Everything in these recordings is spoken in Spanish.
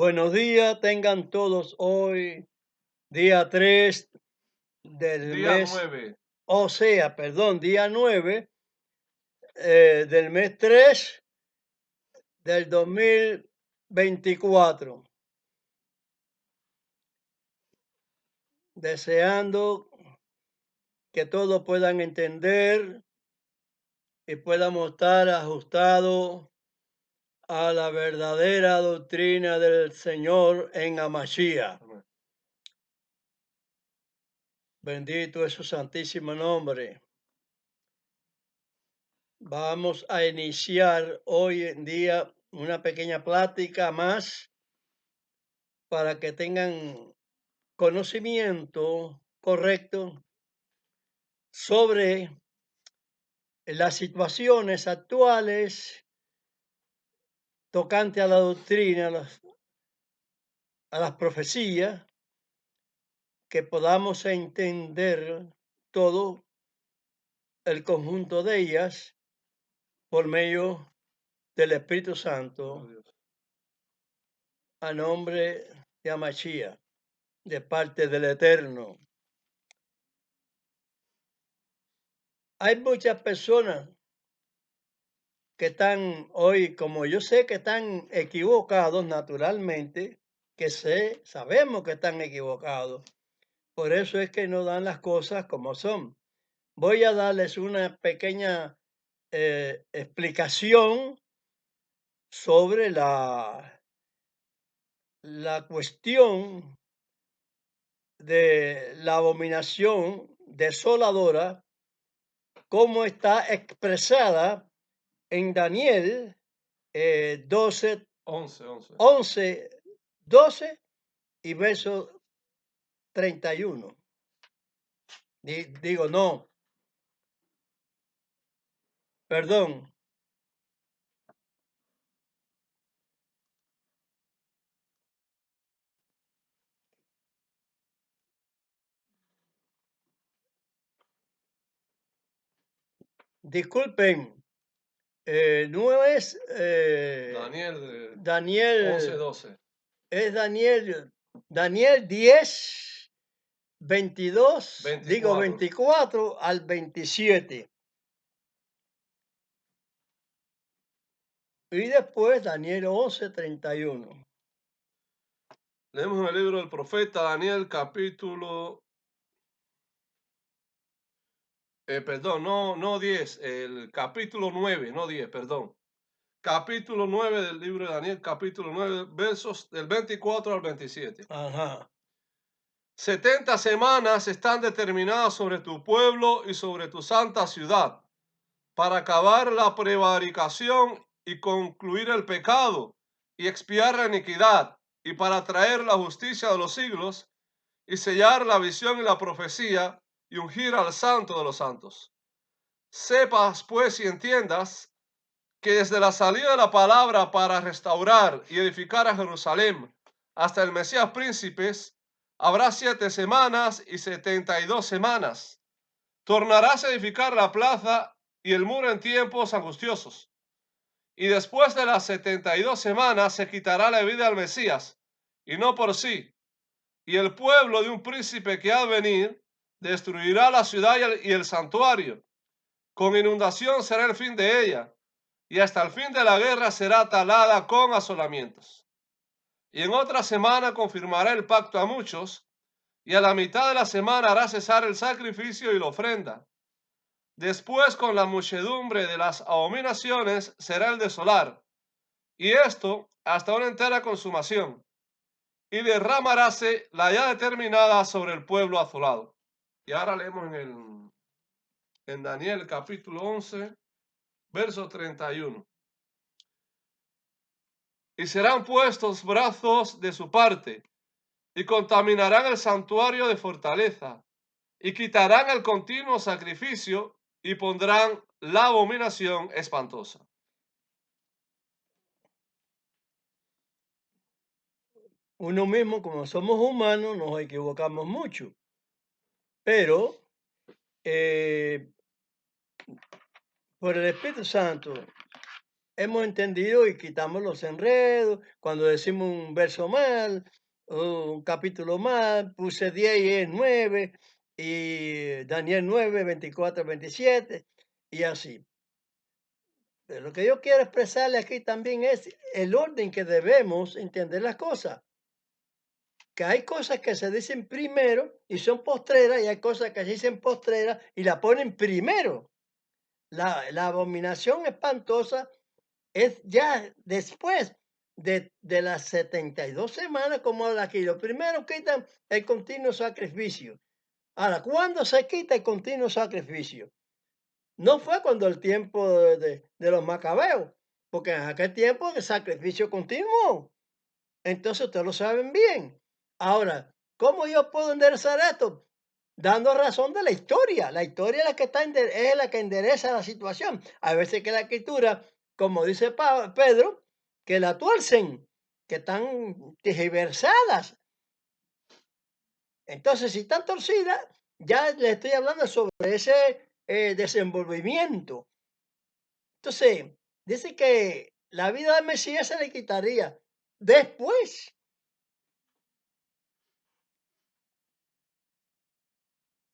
Buenos días, tengan todos hoy, día 3 del Día mes, 9. día 9 del mes 3 del 2024. Deseando que todos puedan entender y podamos estar ajustados a la verdadera doctrina del Señor en Amashia. Amén. Bendito es su santísimo nombre. Vamos a iniciar hoy en día una pequeña plática más para que tengan conocimiento correcto sobre las situaciones actuales tocante a la doctrina, a las profecías, que podamos entender todo el conjunto de ellas por medio del Espíritu Santo, a nombre de Amachía, de parte del Eterno. Hay muchas personas que están hoy, como yo sé que están equivocados naturalmente, sabemos que están equivocados. Por eso es que no dan las cosas como son. Voy a darles una pequeña explicación sobre la cuestión de la abominación desoladora, cómo está expresada en Daniel 12, 11, 12 y verso 31. Digo, no, perdón. Disculpen, no es Daniel 11, Daniel, 12. es Daniel 10, 22, 24. 24 al 27. Y después Daniel 11, 31. Leemos en el libro del profeta Daniel, capítulo. Perdón, no 10, el capítulo 9, no 10, perdón. Capítulo 9 del libro de Daniel, capítulo 9, versos del 24 al 27. Ajá. 70 semanas están determinadas sobre tu pueblo y sobre tu santa ciudad, para acabar la prevaricación y concluir el pecado y expiar la iniquidad, y para traer la justicia de los siglos y sellar la visión y la profecía y ungir al santo de los santos. Sepas pues y entiendas que desde la salida de la palabra para restaurar y edificar a Jerusalén hasta el Mesías príncipes, habrá 7 semanas y 72 semanas. Tornarás a edificar la plaza y el muro en tiempos angustiosos. Y después de las 72 semanas se quitará la vida al Mesías, y no por sí. Y el pueblo de un príncipe que ha de venir destruirá la ciudad y el santuario. Con inundación será el fin de ella, y hasta el fin de la guerra será talada con asolamientos. Y en otra semana confirmará el pacto a muchos, y a la mitad de la semana hará cesar el sacrificio y la ofrenda. Después, con la muchedumbre de las abominaciones, será el desolar, y esto hasta una entera consumación, y derramaráse la ya determinada sobre el pueblo asolado. Y ahora leemos en Daniel capítulo 11, verso 31. Y serán puestos brazos de su parte, y contaminarán el santuario de fortaleza, y quitarán el continuo sacrificio, y pondrán la abominación espantosa. Uno mismo, como somos humanos, nos equivocamos mucho. Pero por el Espíritu Santo, hemos entendido y quitamos los enredos. Cuando decimos un verso mal, o un capítulo mal, puse 10 y es 9, y Daniel 9, 24, 27, y así. Pero lo que yo quiero expresarle aquí también es el orden que debemos entender las cosas. Que hay cosas que se dicen primero y son postreras, y hay cosas que se dicen postreras y la ponen primero. La abominación espantosa es ya después de las 72 semanas, como habla aquí. Lo primero quitan el continuo sacrificio. Ahora, ¿cuándo se quita el continuo sacrificio? No fue cuando el tiempo de los macabeos, porque en aquel tiempo el sacrificio continuó. Entonces ustedes lo saben bien. Ahora, ¿cómo yo puedo enderezar esto? Dando razón de la historia. La historia es la que, es la que endereza la situación. A veces que la escritura, como dice Pedro, que la tuercen, que están tergiversadas. Entonces, si están torcidas, ya le estoy hablando sobre ese desenvolvimiento. Entonces, dice que la vida del Mesías se le quitaría después.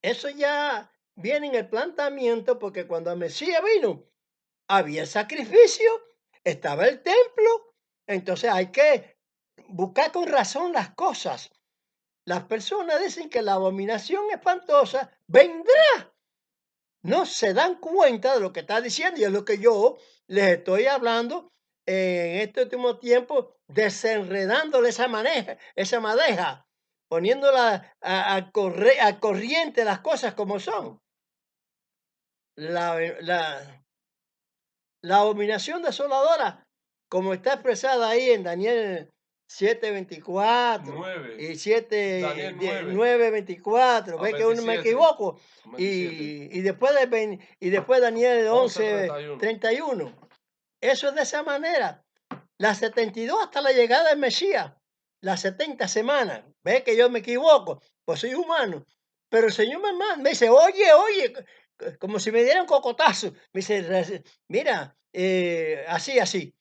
Eso ya viene en el planteamiento, porque cuando el Mesías vino, había el sacrificio, estaba el templo. Entonces hay que buscar con razón las cosas. Las personas dicen que la abominación espantosa vendrá. No se dan cuenta de lo que está diciendo, y es lo que yo les estoy hablando en este último tiempo, desenredándole esa madeja, poniéndola al corriente las cosas como son. La, la, la abominación desoladora, como está expresada ahí en Daniel 7:24 9. y Daniel 9:24, ve que uno me 27, equivoco, 27. y después, y después Daniel 11:31. 11:31. Eso es de esa manera. Las 72 hasta la llegada del Mesías, las 70 semanas. Ve que yo me equivoco, pues soy humano. Pero el Señor me manda, me dice, oye, como si me diera un cocotazo. Me dice, mira, así.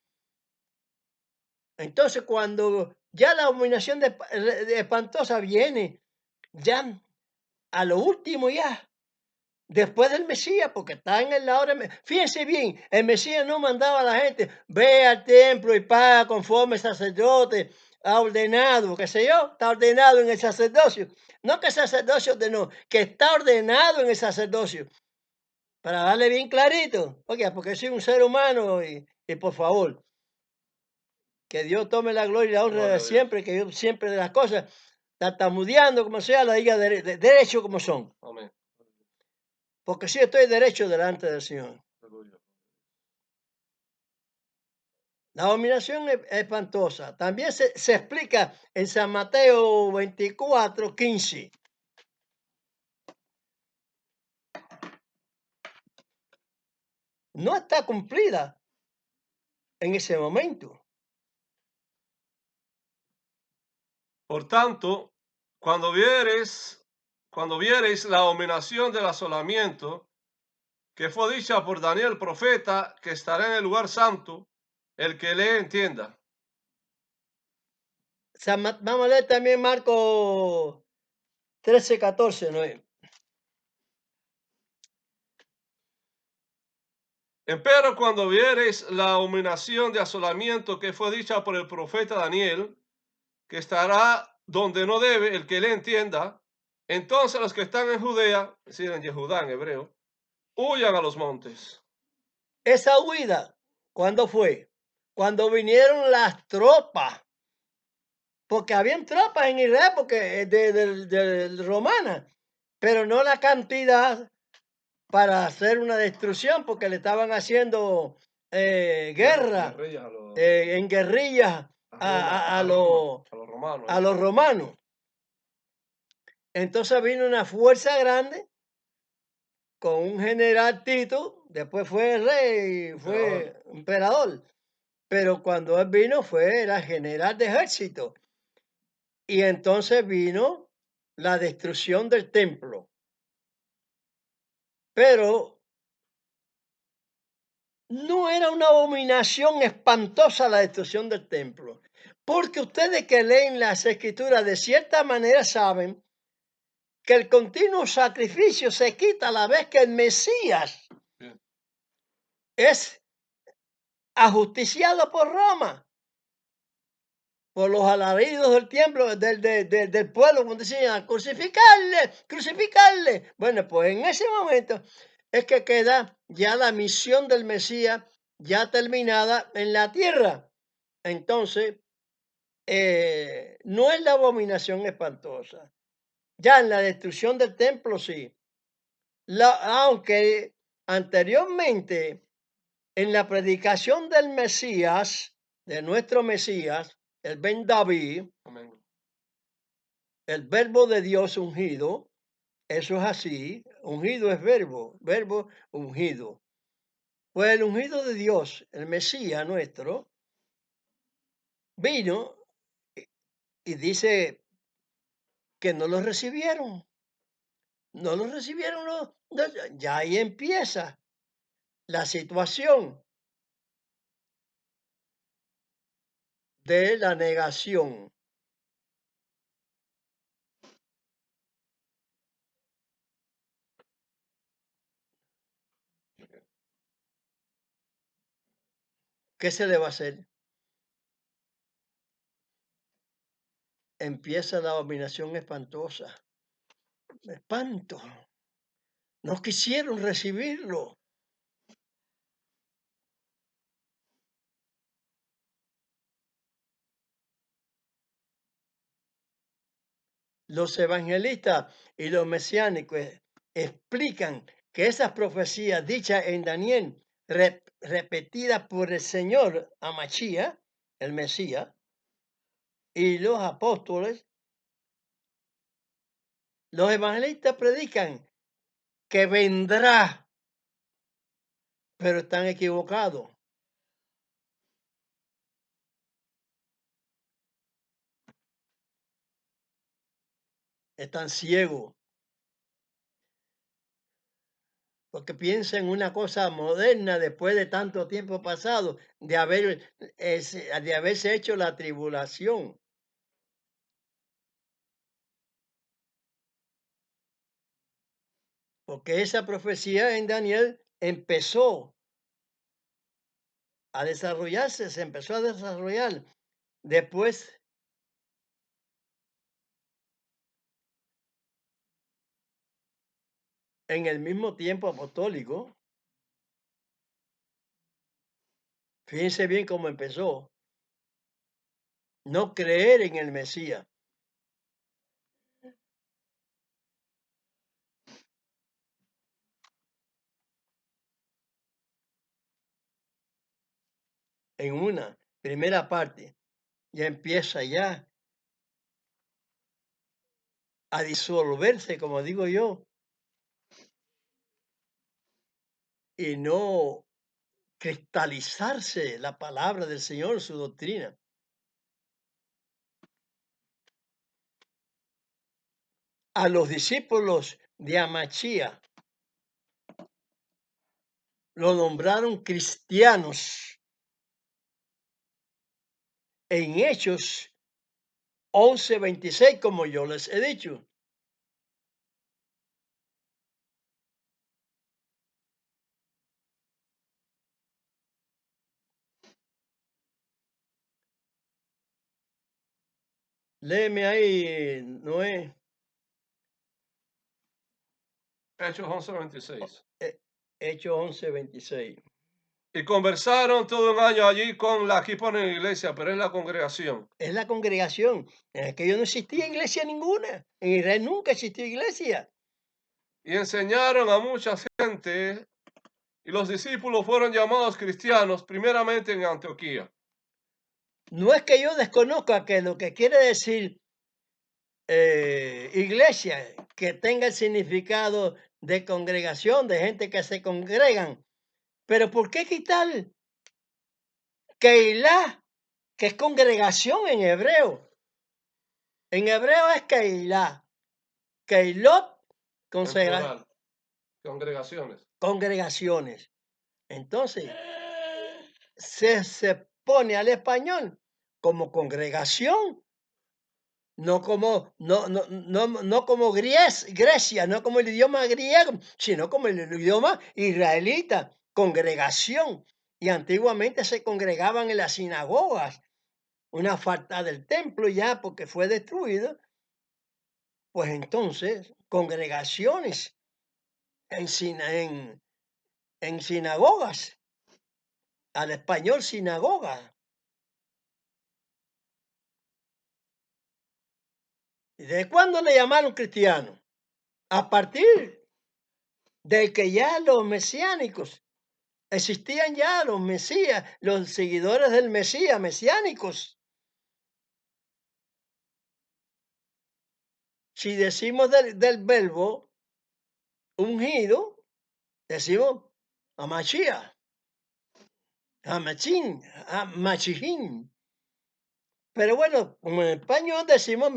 Entonces, cuando ya la abominación de espantosa viene, ya a lo último ya, después del Mesías, porque está en la hora. Fíjense bien, el Mesías no mandaba a la gente, ve al templo y paga conforme el sacerdote ha ordenado, qué sé yo, está ordenado en el sacerdocio. No que el sacerdocio ordenó, que está ordenado en el sacerdocio. Para darle bien clarito, oye, porque soy un ser humano y por favor, que Dios tome la gloria y la honra Gloria de a Dios. siempre, que yo siempre de las cosas, tartamudeando como sea, la diga derecho como son. Amén. Porque sí estoy derecho delante del Señor. Aleluya. La abominación espantosa. También se explica en San Mateo 24:15. No está cumplida en ese momento. Por tanto, cuando viereis la abominación del asolamiento, que fue dicha por Daniel profeta, que estará en el lugar santo, el que lee entienda. Vamos a leer también Marcos 13:14, ¿no? Empero cuando viereis la abominación de asolamiento que fue dicha por el profeta Daniel, que estará donde no debe, el que le entienda, entonces los que están en Judea, es decir, en Yehudá en hebreo, huyan a los montes. Esa huida, ¿cuándo fue? Cuando vinieron las tropas, porque habían tropas en Israel, porque de romana, pero no la cantidad para hacer una destrucción, porque le estaban haciendo guerra Guerrillas a los, en guerrillas a Roma, a los romanos. Entonces vino una fuerza grande con un general Tito, después fue rey, fue emperador, pero cuando él vino era general de ejército. Y entonces vino la destrucción del templo. Pero no era una abominación espantosa la destrucción del templo. Porque ustedes que leen las escrituras de cierta manera saben que el continuo sacrificio se quita a la vez que el Mesías Bien. es ajusticiado por Roma, por los alaridos del templo, del pueblo, cuando decían crucificarle, crucificarle. Bueno, pues en ese momento es que queda ya la misión del Mesías ya terminada en la tierra. Entonces, no es la abominación espantosa. Ya en la destrucción del templo sí. Aunque anteriormente en la predicación del Mesías, de nuestro Mesías, el Ben David, Amén. el verbo de Dios ungido, eso es así, ungido es verbo, verbo ungido. Pues el ungido de Dios, el Mesías nuestro, vino y dice que no lo recibieron. No lo recibieron, ya ahí empieza la situación de la negación. ¿Qué se le va a hacer? Empieza la abominación espantosa. Espanto. No quisieron recibirlo. Los evangelistas y los mesiánicos explican que esas profecías dichas en Daniel, repetidas por el Señor a Machía, el Mesías, y los apóstoles, los evangelistas predican que vendrá, pero están equivocados. Están ciegos. Porque piensa en una cosa moderna después de tanto tiempo pasado, de haberse hecho la tribulación. Porque esa profecía en Daniel empezó a desarrollarse, se empezó a desarrollar después en el mismo tiempo apostólico. Fíjense bien cómo empezó. No creer en el Mesías. En una primera parte, ya empieza ya a disolverse, como digo yo, y no cristalizarse la palabra del Señor, su doctrina. A los discípulos de Amachía lo nombraron cristianos en Hechos 11:26, como yo les he dicho. Léeme ahí, Noé. Hechos 11:26. Hechos 11:26. Y conversaron todo un año allí con aquí ponen iglesia, pero es la congregación. Es la congregación. En aquello no existía iglesia ninguna. En Israel nunca existió iglesia. Y enseñaron a mucha gente, y los discípulos fueron llamados cristianos primeramente en Antioquía. No es que yo desconozca que lo que quiere decir iglesia, que tenga el significado de congregación, de gente que se congregan. Pero ¿por qué quitar Keilah, que es congregación en hebreo? En hebreo es Keilah. Keilot, En plural, congregaciones. congregaciones. Entonces, se pone al español como congregación, no como Grecia, no como el idioma griego, sino como el idioma israelita, congregación. Y antiguamente se congregaban en las sinagogas, una falta del templo ya porque fue destruido, pues entonces congregaciones en sinagogas, al español sinagoga. ¿Y de cuándo le llamaron cristiano? A partir de que ya los mesiánicos, existían ya los mesías, los seguidores del Mesías, mesiánicos. Si decimos del verbo ungido, decimos Amashia, Amachín, Amachijín. Pero bueno, como en español decimos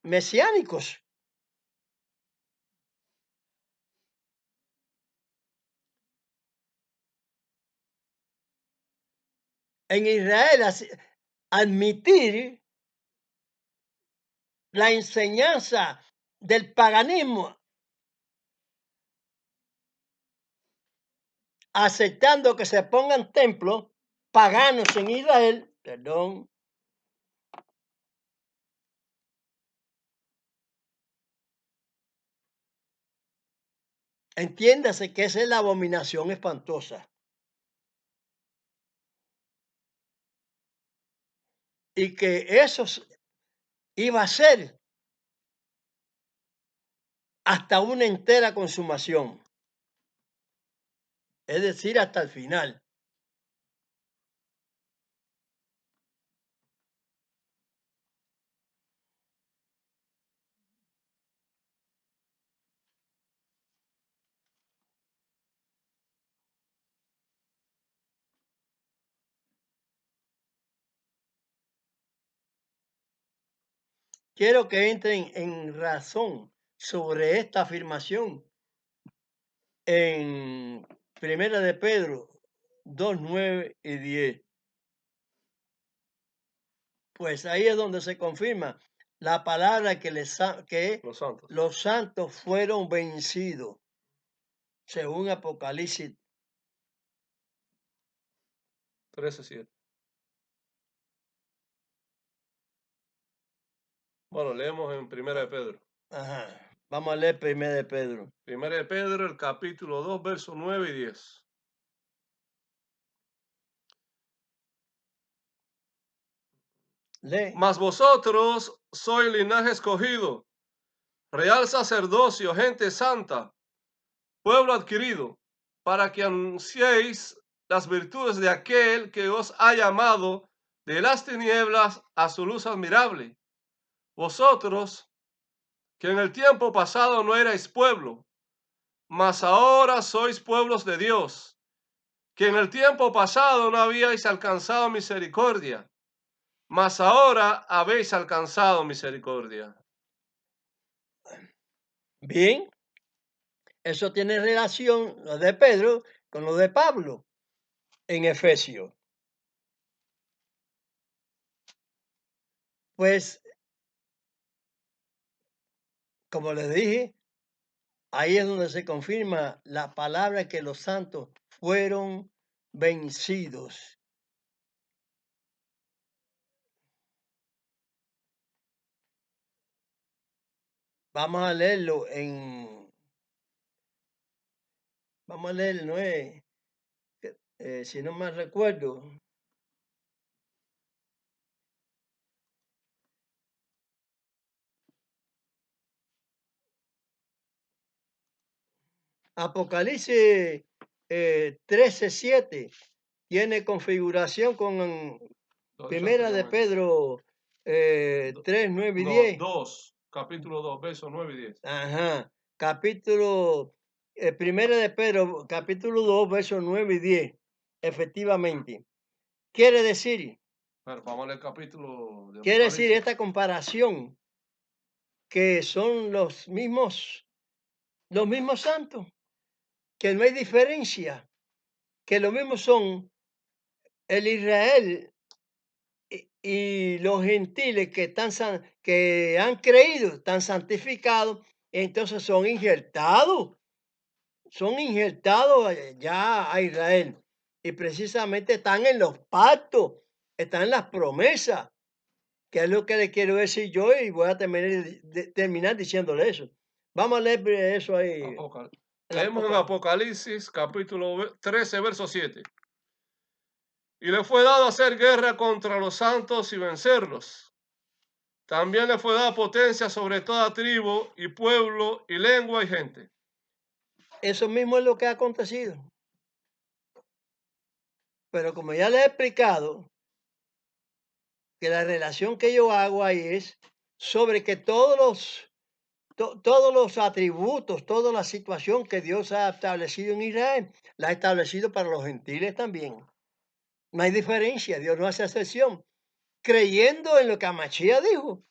mesiánicos. En Israel, admitir la enseñanza del paganismo, aceptando que se pongan templos paganos en Israel, perdón, entiéndase que esa es la abominación espantosa. Y que eso iba a ser hasta una entera consumación, es decir, hasta el final. Quiero que entren en razón sobre esta afirmación en Primera de Pedro 2, 9 y 10. Pues ahí es donde se confirma la palabra que los santos fueron vencidos, según Apocalipsis 13:7. Bueno, leemos en Primera de Pedro. Ajá. Vamos a leer Primera de Pedro. Primera de Pedro, el capítulo 2, versos 9 y 10. Lee. Mas vosotros sois linaje escogido, real sacerdocio, gente santa, pueblo adquirido, para que anunciéis las virtudes de aquel que os ha llamado de las tinieblas a su luz admirable. Vosotros, que en el tiempo pasado no erais pueblo, mas ahora sois pueblos de Dios, que en el tiempo pasado no habíais alcanzado misericordia, mas ahora habéis alcanzado misericordia. Bien, eso tiene relación, lo de Pedro, con lo de Pablo en Efesios. Pues, como les dije, ahí es donde se confirma la palabra que los santos fueron vencidos. Vamos a leerlo vamos a leer, no es, si no me recuerdo, Apocalipsis 13:7 tiene configuración con Primera de Pedro 3, 9 y 10. 2, capítulo 2, versos 9 y 10. Ajá, capítulo, Primera de Pedro, capítulo 2, versos 9 y 10. Efectivamente. Quiere decir, Bueno, vamos a leer el capítulo de quiere decir Apocalipsis. esta comparación que son los mismos santos, que no hay diferencia. que lo mismo son el Israel y los gentiles que, que han creído, están santificados, entonces son injertados ya a Israel. Y precisamente están en los pactos, están en las promesas, que es lo que le quiero decir yo y voy a terminar diciéndole eso. Vamos a leer eso ahí. Leemos en Apocalipsis capítulo 13, verso 7. Y le fue dado hacer guerra contra los santos y vencerlos. También le fue dada potencia sobre toda tribu y pueblo y lengua y gente. Eso mismo es lo que ha acontecido. Pero como ya le he explicado, que la relación que yo hago ahí es sobre que todos los atributos, toda la situación que Dios ha establecido en Israel, la ha establecido para los gentiles también. No hay diferencia, Dios no hace excepción, creyendo en lo que Amachía dijo,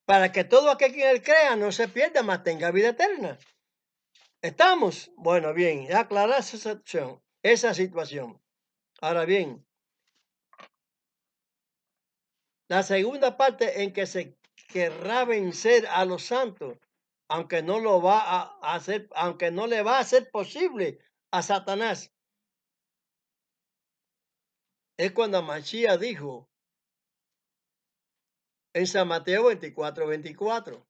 para que todo aquel que en él crea no se pierda, mas tenga vida eterna. ¿Estamos? Bueno, bien, ya aclarar esa situación. Ahora bien, la segunda parte en que se querrá vencer a los santos, aunque no lo va a hacer, aunque no le va a ser posible a Satanás, es cuando Mashiach dijo en San Mateo 24:24.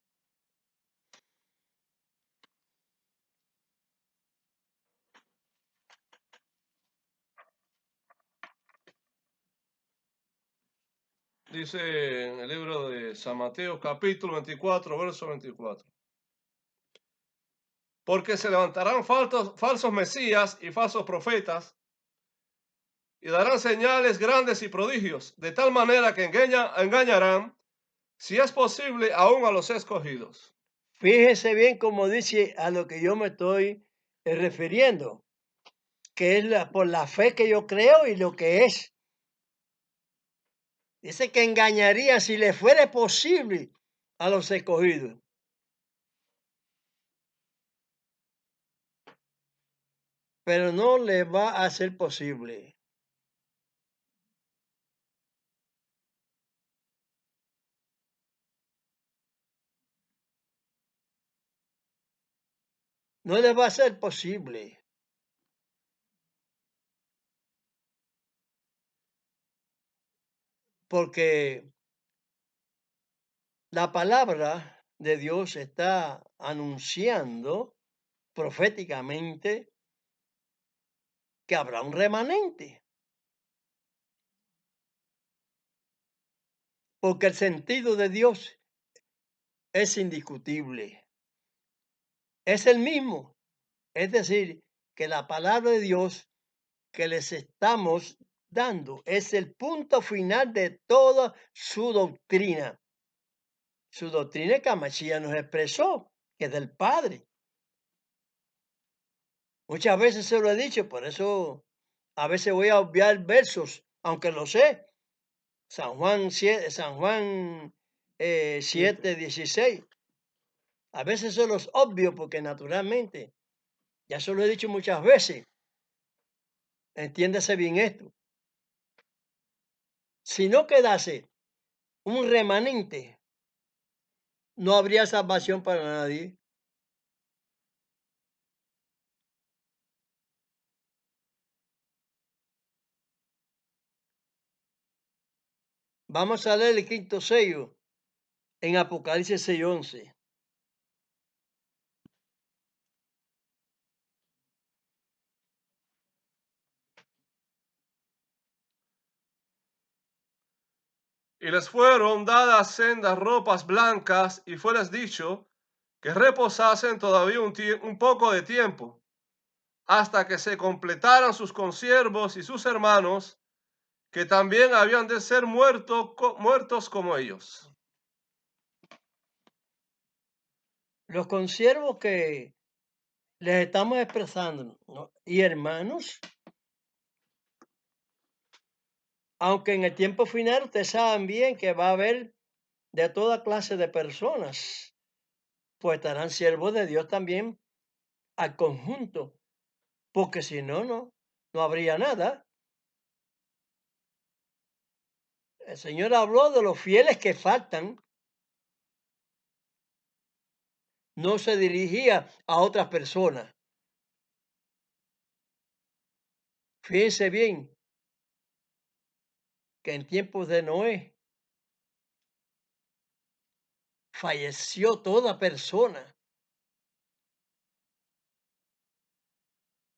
Dice en el libro de San Mateo capítulo 24, verso 24. Porque se levantarán falsos mesías y falsos profetas y darán señales grandes y prodigios, de tal manera que engañarán, si es posible, aún a los escogidos. Fíjese bien como dice a lo que yo me estoy refiriendo, que es por la fe que yo creo y lo que es. Dice que engañaría si le fuera posible a los escogidos. Pero no le va a ser posible. No le va a ser posible. Porque la palabra de Dios está anunciando proféticamente que habrá un remanente. Porque el sentido de Dios es indiscutible. Es el mismo. Es decir, que la palabra de Dios que les estamos dando es el punto final de toda su doctrina. Su doctrina que Mashiach nos expresó, que es del Padre. Muchas veces se lo he dicho, por eso a veces voy a obviar versos, aunque lo sé. San Juan 7:16. A veces se los obvio porque naturalmente, ya se lo he dicho muchas veces, entiéndase bien esto. Si no quedase un remanente, no habría salvación para nadie. Vamos a leer el quinto sello en Apocalipsis 6:11. Y les fueron dadas sendas ropas blancas, y fueles dicho que reposasen todavía un poco de tiempo, hasta que se completaran sus consiervos y sus hermanos, que también habían de ser muertos como ellos. Los consiervos que les estamos expresando, ¿no? Y hermanos, aunque en el tiempo final ustedes saben bien que va a haber de toda clase de personas, pues estarán siervos de Dios también al conjunto porque si no, no habría nada. El Señor habló de los fieles que faltan, no se dirigía a otras personas. Fíjense bien que en tiempos de Noé falleció toda persona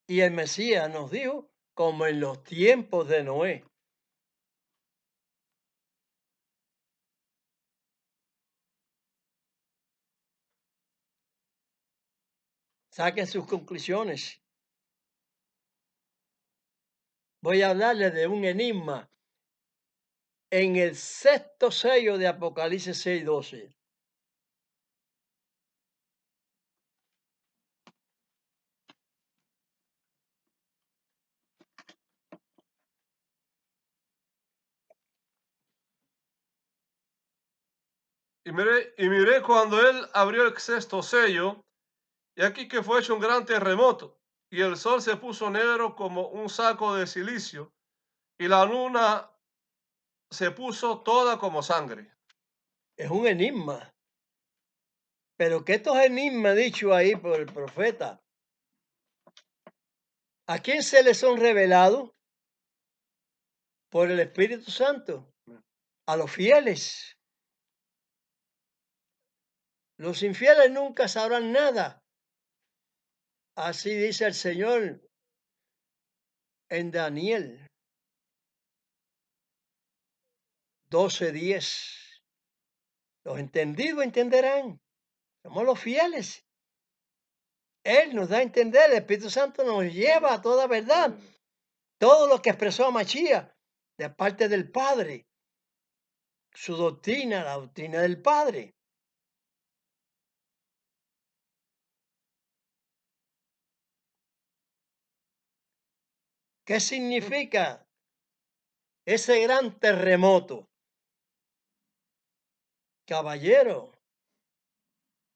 y el Mesías nos dijo, como en los tiempos de Noé. Saquen sus conclusiones. Voy a hablarles de un enigma en el sexto sello de Apocalipsis 6:12. Y miré cuando él abrió el sexto sello, y aquí que fue hecho un gran terremoto, y el sol se puso negro como un saco de silicio, y la luna se puso toda como sangre. Es un enigma. Pero que estos enigmas dichos ahí por el profeta, ¿a quién se les son revelados? Por el Espíritu Santo, a los fieles. Los infieles nunca sabrán nada. Así dice el Señor en Daniel 12:10. Los entendidos entenderán. Somos los fieles. Él nos da a entender, el Espíritu Santo nos lleva a toda verdad. Todo lo que expresó Machía de parte del Padre. Su doctrina, la doctrina del Padre. ¿Qué significa ese gran terremoto? Caballero,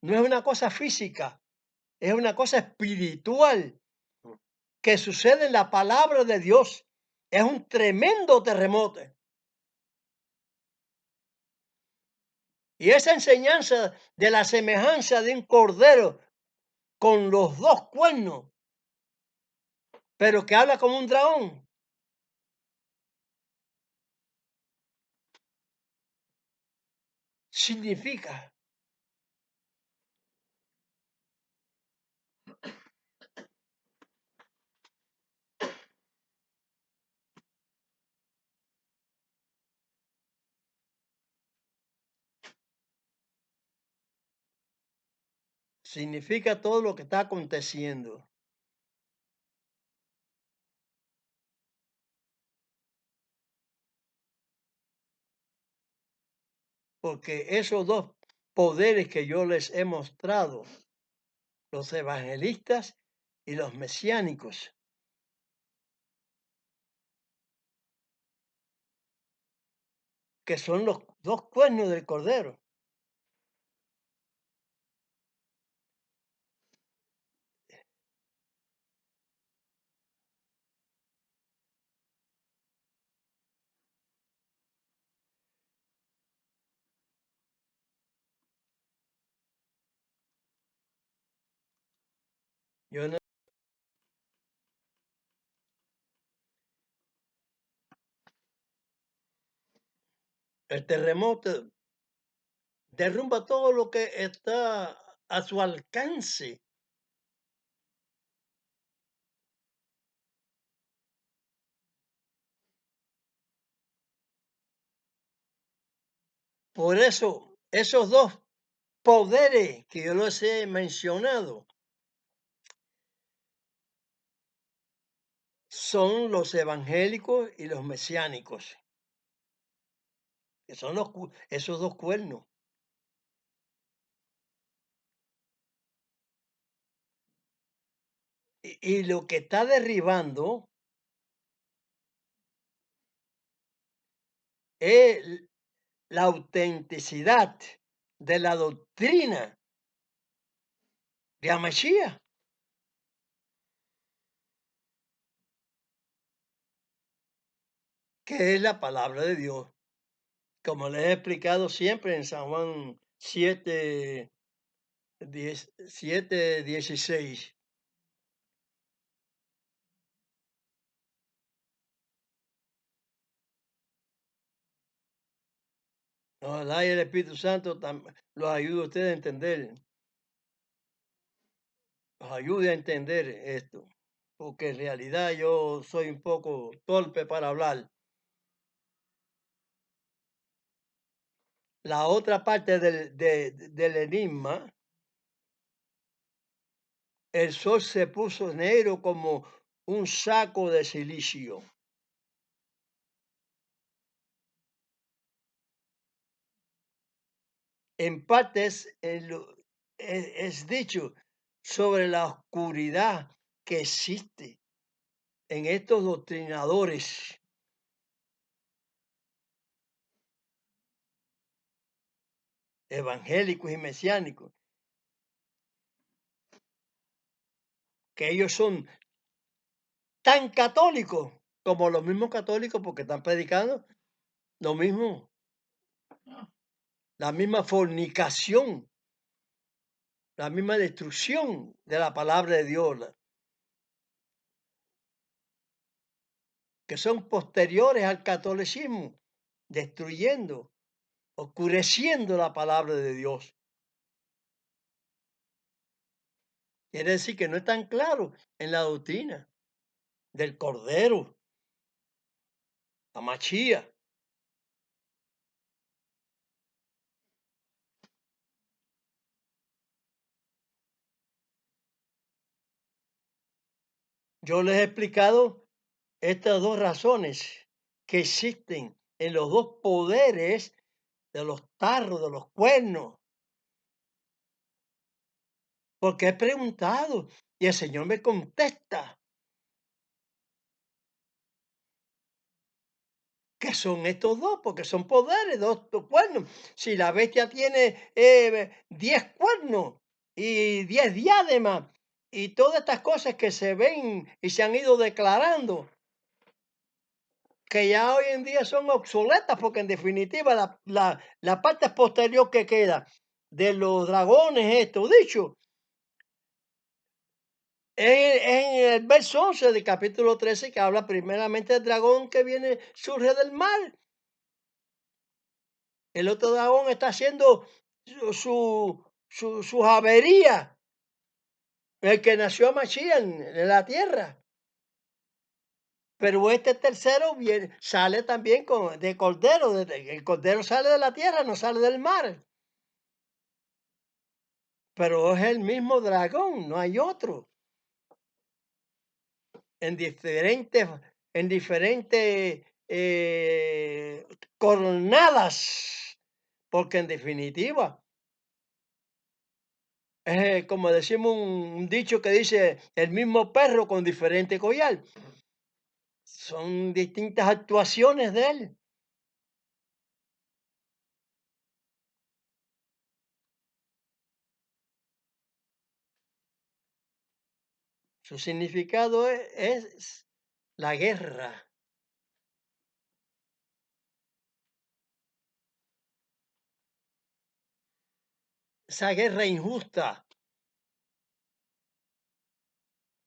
no es una cosa física, es una cosa espiritual que sucede en la palabra de Dios. Es un tremendo terremoto. Y esa enseñanza de la semejanza de un cordero con los dos cuernos, pero que habla como un dragón, significa todo lo que está aconteciendo. Porque esos dos poderes que yo les he mostrado, los evangelistas y los mesiánicos, que son los dos cuernos del cordero. Yo no- el terremoto derrumba todo lo que está a su alcance. Por eso, esos dos poderes que yo les he mencionado son los evangélicos y los mesiánicos, que son esos dos cuernos. Y lo que está derribando es la autenticidad de la doctrina de Amashia. que es la palabra de Dios. Como les he explicado siempre en San Juan 7:16. Ojalá y el Espíritu Santo los ayude a ustedes a entender, los ayude a entender esto, porque en realidad yo soy un poco torpe para hablar. La otra parte del enigma, el sol se puso negro como un saco de silicio. En parte es dicho sobre la oscuridad que existe en estos doctrinadores evangélicos y mesiánicos, que ellos son tan católicos como los mismos católicos porque están predicando lo mismo, la misma fornicación, la misma destrucción de la palabra de Dios, que son posteriores al catolicismo, destruyendo, oscureciendo la palabra de Dios. Quiere decir que no están claros en la doctrina del Cordero, la Machía. Yo les he explicado estas dos razones que existen en los dos poderes de los tarros, de los cuernos, porque he preguntado y el Señor me contesta que son estos dos, porque son poderes, dos cuernos. Si la bestia tiene 10 cuernos y 10 diademas y todas estas cosas que se ven y se han ido declarando, que ya hoy en día son obsoletas, porque en definitiva la parte posterior que queda de los dragones, esto dicho, es en el verso 11 del capítulo 13 que habla primeramente del dragón que surge del mar. El otro dragón está haciendo sus averías, el que nació Mashiach en la tierra. Pero este tercero sale también de cordero. El cordero sale de la tierra, no sale del mar. Pero es el mismo dragón, no hay otro. En diferentes coronadas, porque en definitiva, es como decimos un dicho que dice el mismo perro con diferente collar. Son distintas actuaciones de él. Su significado es la guerra. Esa guerra injusta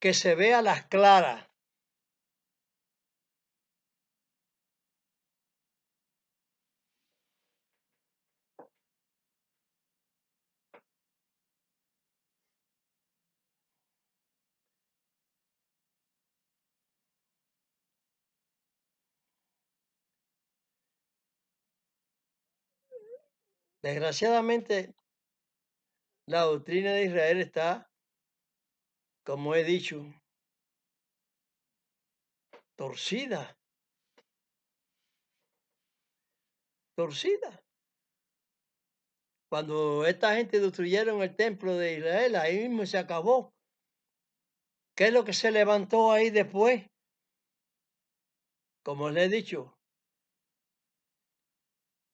que se ve a las claras. Desgraciadamente, la doctrina de Israel está, como he dicho, torcida, torcida. Cuando esta gente destruyeron el templo de Israel, ahí mismo se acabó. ¿Qué es lo que se levantó ahí después? Como les he dicho,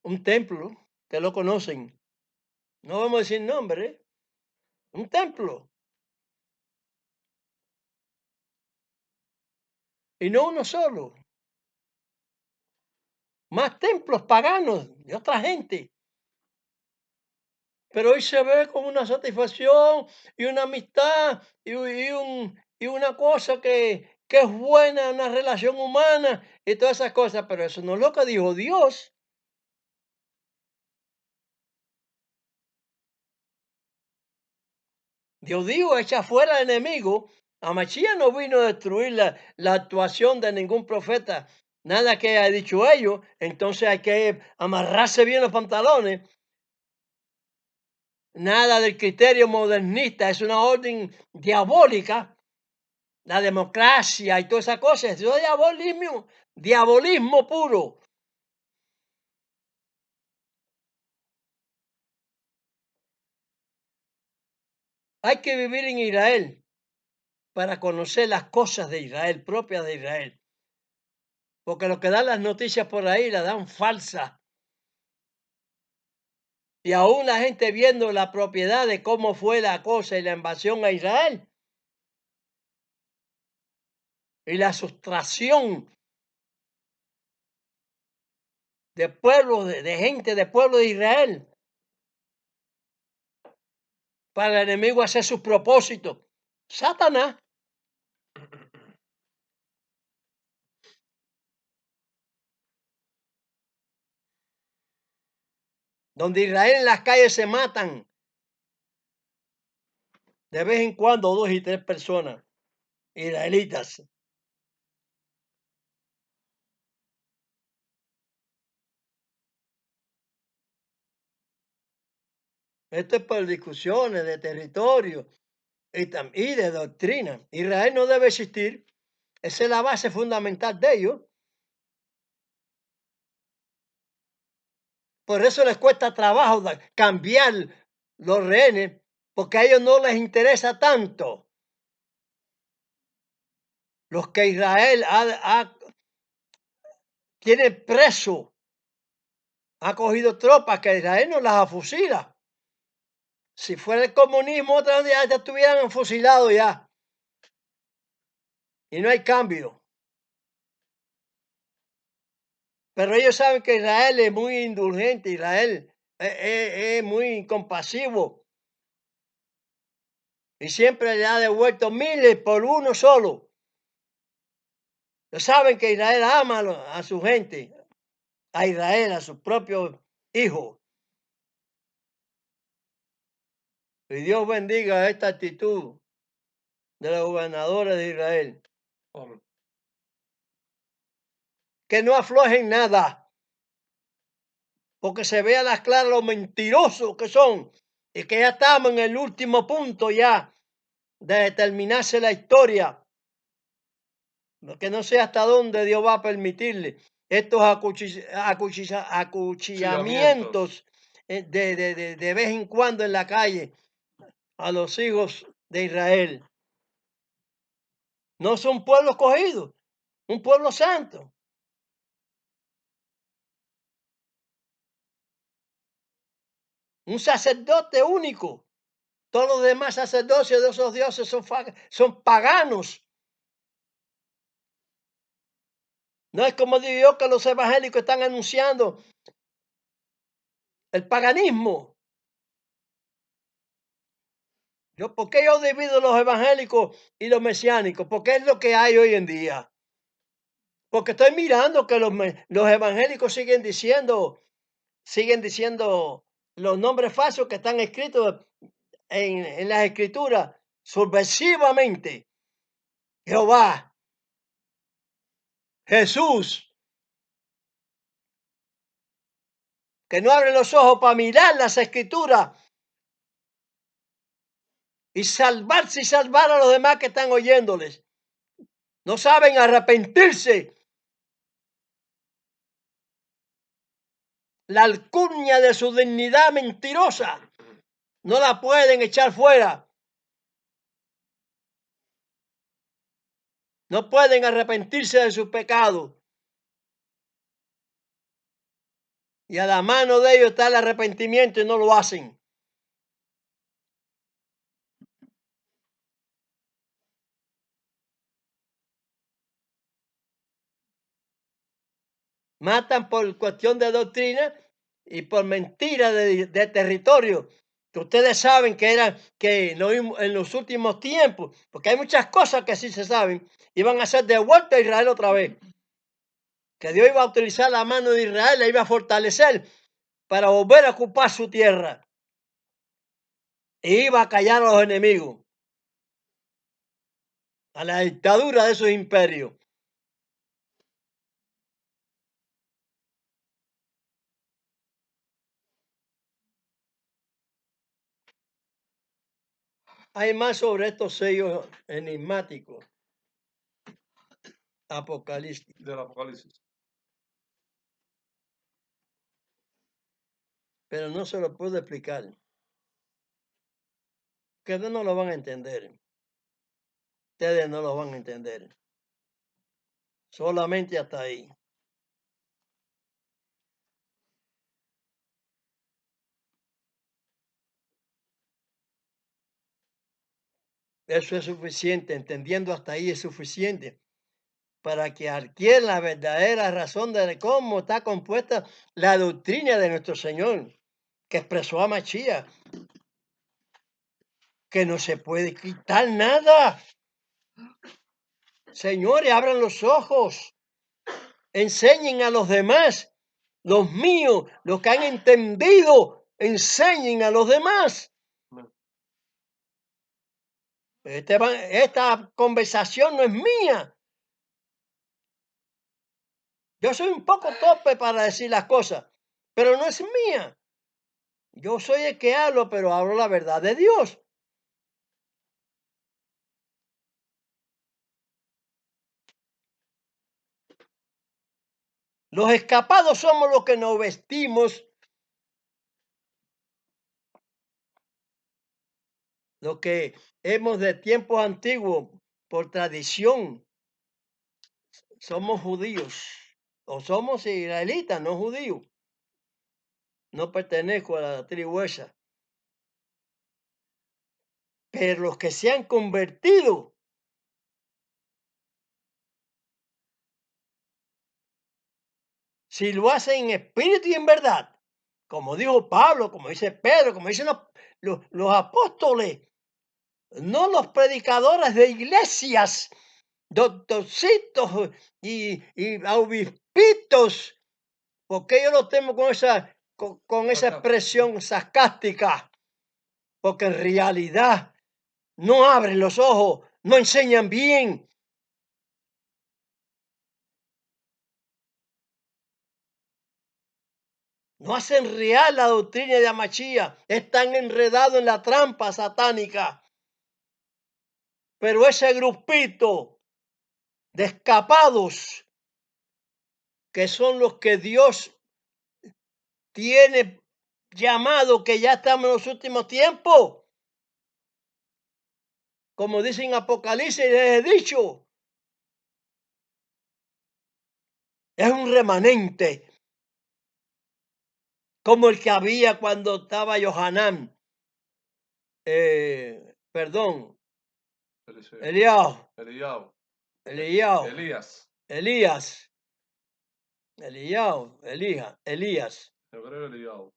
un templo, que lo conocen. No vamos a decir nombre, un templo. Y no uno solo. más templos paganos de otra gente. Pero hoy se ve con una satisfacción y una amistad y una cosa que es buena, una relación humana y todas esas cosas, pero eso no es lo que dijo Dios. Dios dijo, echa fuera al enemigo. Amachía no vino a destruir la actuación de ningún profeta, nada que haya dicho ellos, entonces hay que amarrarse bien los pantalones. Nada del criterio modernista, es una orden diabólica, la democracia y todas esas cosas, eso es diabolismo, diabolismo puro. Hay que vivir en Israel para conocer las cosas de Israel, propias de Israel. Porque lo que dan las noticias por ahí las dan falsas. Y aún la gente viendo la propiedad de cómo fue la cosa y la invasión a Israel y la sustracción de pueblos, de gente de pueblo de Israel, para el enemigo hacer sus propósitos. Satanás. Donde Israel en las calles se matan de vez en cuando 2 y 3 personas israelitas. Esto es por discusiones de territorio y de doctrina. Israel no debe existir. Esa es la base fundamental de ellos. Por eso les cuesta trabajo cambiar los rehenes, porque a ellos no les interesa tanto los que Israel tiene preso, ha cogido tropas que Israel no las afusila. Si fuera el comunismo, otra vez ya estuvieran fusilados ya. Y no hay cambio. Pero ellos saben que Israel es muy indulgente, Israel es muy compasivo. Y siempre le ha devuelto miles por uno solo. Ellos saben que Israel ama a su gente, a Israel, a sus propios hijos. Y Dios bendiga esta actitud de los gobernadores de Israel. Amén. Que no aflojen nada, porque se vea a las claras lo mentirosos que son y que ya estamos en el último punto ya de determinarse la historia. Que no sé hasta dónde Dios va a permitirle estos acuchillamientos de vez en cuando en la calle a los hijos de Israel. No son pueblos escogidos, un pueblo santo. Un sacerdote único. Todos los demás sacerdocios de esos dioses son paganos. No es como digo yo que los evangélicos están anunciando el paganismo. ¿Por qué yo divido los evangélicos y los mesiánicos? Porque es lo que hay hoy en día. Porque estoy mirando que los evangélicos siguen diciendo los nombres falsos que están escritos en las escrituras subversivamente. Jehová, Jesús, que no abren los ojos para mirar las escrituras y salvarse y salvar a los demás que están oyéndoles. No saben arrepentirse. La alcurnia de su dignidad mentirosa no la pueden echar fuera. No pueden arrepentirse de su pecado. Y a la mano de ellos está el arrepentimiento y no lo hacen. Matan por cuestión de doctrina y por mentira de territorio, que ustedes saben que lo vimos en los últimos tiempos, porque hay muchas cosas que sí se saben, iban a ser devueltas a Israel otra vez. Que Dios iba a utilizar la mano de Israel, la iba a fortalecer para volver a ocupar su tierra. E iba a callar a los enemigos, a la dictadura de esos imperios. Hay más sobre estos sellos enigmáticos, apocalípticos. del Apocalipsis. Pero no se lo puedo explicar. Ustedes no lo van a entender. Ustedes no lo van a entender. Solamente hasta ahí. Eso es suficiente. Entendiendo hasta ahí es suficiente para que adquieran la verdadera razón de cómo está compuesta la doctrina de nuestro Señor, que expresó a Machía, que no se puede quitar nada. Señores, abran los ojos, enseñen a los demás, los míos, los que han entendido, enseñen a los demás. Esta conversación no es mía. Yo soy un poco torpe para decir las cosas, pero no es mía. Yo soy el que hablo, pero hablo la verdad de Dios. Los escapados somos los que nos vestimos, los que hemos de tiempos antiguos, por tradición, somos judíos o somos israelitas, no judíos. No pertenezco a la tribu esa. Pero los que se han convertido, si lo hacen en espíritu y en verdad, como dijo Pablo, como dice Pedro, como dicen los apóstoles, no los predicadores de iglesias, doctorcitos y obispitos, porque yo lo temo con esa expresión sarcástica, porque en realidad no abren los ojos, no enseñan bien. No hacen real la doctrina de Amachía, están enredados en la trampa satánica. Pero ese grupito de escapados, que son los que Dios tiene llamado, que ya estamos en los últimos tiempos, como dice en Apocalipsis, les he dicho, es un remanente, como el que había cuando estaba Johanán, perdón, Elías. Elías. Hebreo Eliao.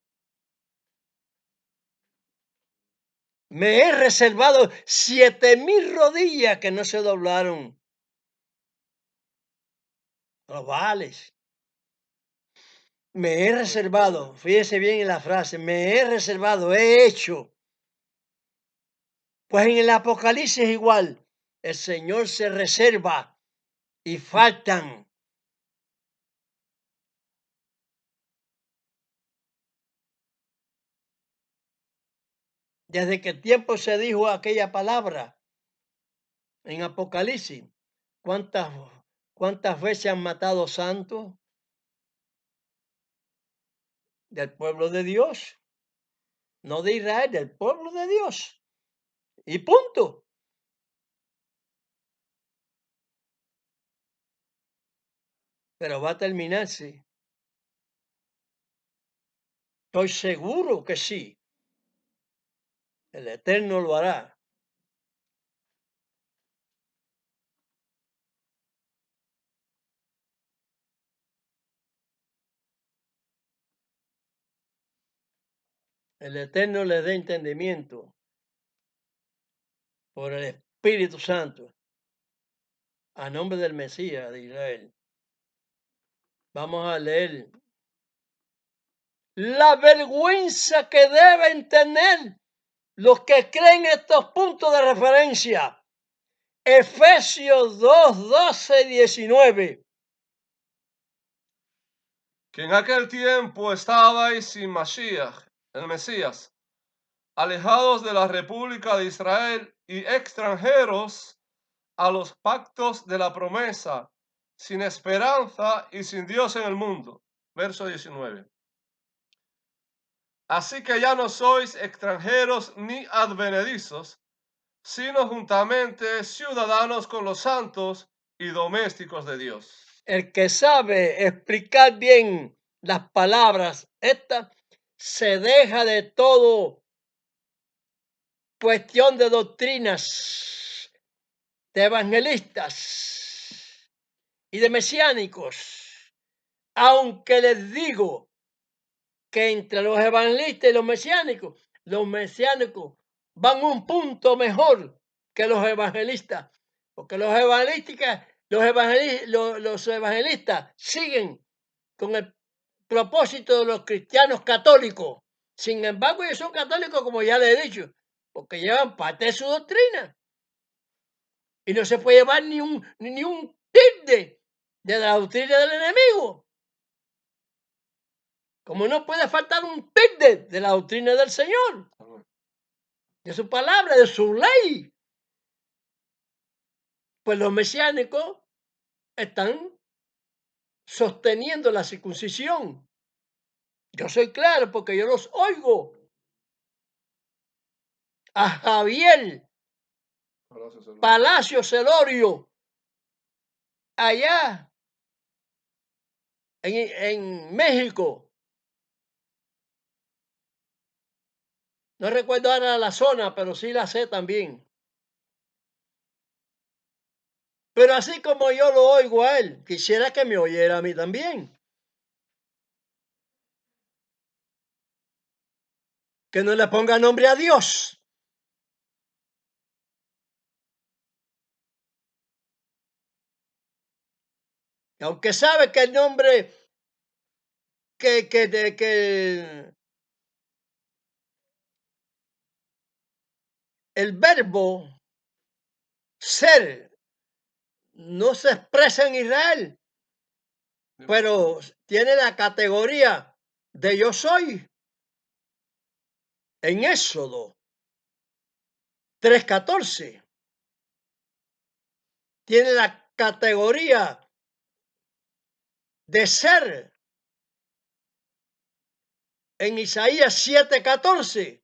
Me he reservado 7,000 rodillas que no se doblaron. Los Baales. Me he reservado, fíjese bien en la frase, me he reservado, he hecho. Pues en el Apocalipsis igual, el Señor se reserva y faltan. Desde que tiempo se dijo aquella palabra en Apocalipsis, ¿cuántas veces han matado santos del pueblo de Dios? No de Israel, del pueblo de Dios. Y punto. Pero va a terminarse. Estoy seguro que sí. El Eterno lo hará. El Eterno les dé entendimiento por el Espíritu Santo, a nombre del Mesías de Israel. Vamos a leer la vergüenza que deben tener los que creen estos puntos de referencia. Efesios 2, 12, 19. Que en aquel tiempo estabais sin Mashiach, el Mesías, alejados de la República de Israel y extranjeros a los pactos de la promesa, sin esperanza y sin Dios en el mundo. Verso 19. Así que ya no sois extranjeros ni advenedizos, sino juntamente ciudadanos con los santos y domésticos de Dios. El que sabe explicar bien las palabras estas, se deja de todo cuestión de doctrinas, de evangelistas y de mesiánicos. Aunque les digo que entre los evangelistas y los mesiánicos van un punto mejor que los evangelistas, porque los evangelistas siguen con el propósito de los cristianos católicos. Sin embargo, ellos son católicos, como ya les he dicho, porque llevan parte de su doctrina. Y no se puede llevar ni un tilde de la doctrina del enemigo. Como no puede faltar un tilde de la doctrina del Señor, de su palabra, de su ley. Pues los mesiánicos están sosteniendo la circuncisión. Yo soy claro porque yo los oigo. A Javier Palacio Celorio, allá en México. No recuerdo ahora la zona, pero sí la sé también. Pero así como yo lo oigo a él, quisiera que me oyera a mí también. Que no le ponga nombre a Dios. Aunque sabe que el nombre que el verbo ser no se expresa en Israel, pero tiene la categoría de yo soy en Éxodo 3:14. Tiene la categoría de ser en Isaías 7:14.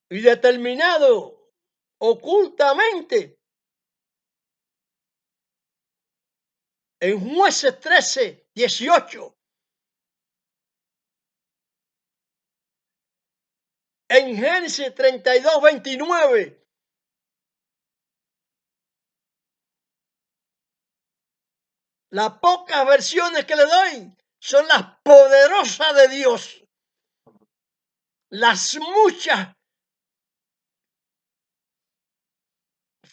Y determinado ocultamente en Jueces 13:18. En Génesis 32:29. Las pocas versiones que le doy son las poderosas de Dios. Las muchas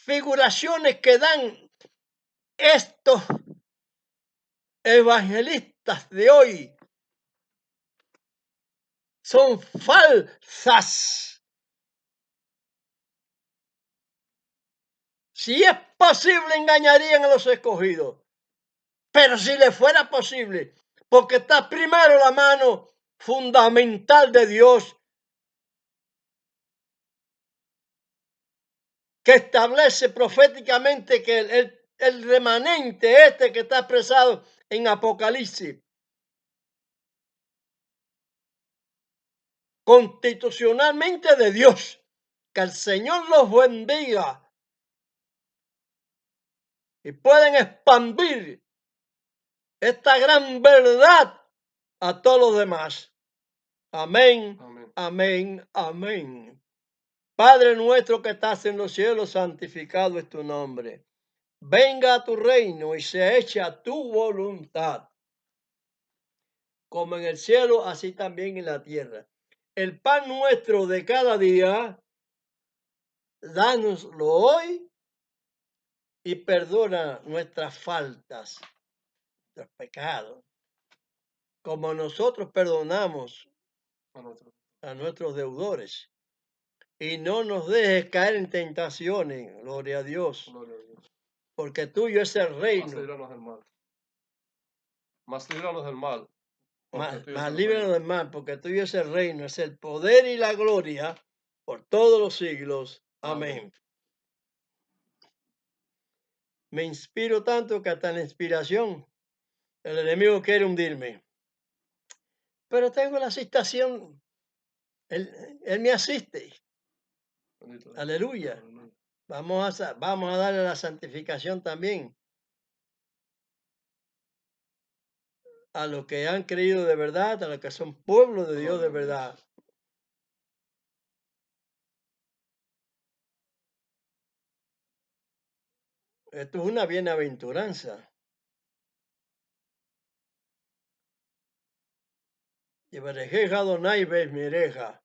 figuraciones que dan estos evangelistas de hoy son falsas. Si es posible, engañarían a los escogidos. Pero si le fuera posible, porque está primero la mano fundamental de Dios, que establece proféticamente que el remanente este que está expresado en Apocalipsis, constitucionalmente de Dios, que el Señor los bendiga y pueden expandir esta gran verdad a todos los demás. Amén, Amén. amén, amén. Padre nuestro que estás en los cielos, santificado es tu nombre. Venga a tu reino y se hecha tu voluntad como en el cielo, así también en la tierra. El pan nuestro de cada día, dánoslo hoy y perdona nuestras faltas, nuestros pecados, como nosotros perdonamos a nosotros. a nuestros deudores. Y no nos dejes caer en tentaciones, gloria a Dios, Gloria a Dios. porque tuyo es el Mas reino. líbranos del mal. Mas líbranos del mal. Porque tuyo es Mas el líbranos reino. del mal, porque tuyo es el reino, es el poder y la gloria por todos los siglos. Amén. Amén. Me inspiro tanto que hasta en la inspiración el enemigo quiere hundirme. Pero tengo la asistación, él me asiste. Bendito Dios. Aleluya. Aleluya. Vamos a darle la santificación también a los que han creído de verdad, a los que son pueblo de Dios de Gloria a Dios. verdad. Esto es una bienaventuranza. Yevarejeja Adonai mireja.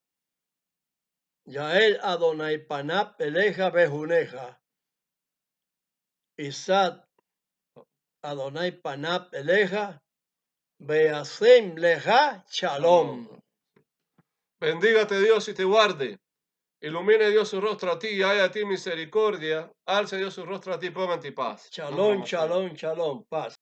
Yael Adonai panap eleja bejuneja. Isad Adonai panap eleja. Beasem leja shalom. Bendígate Dios y te guarde. Ilumine Dios su rostro a ti y haya a ti misericordia. Alce Dios su rostro a ti y ponga en ti paz. Shalom, shalom, shalom. Paz.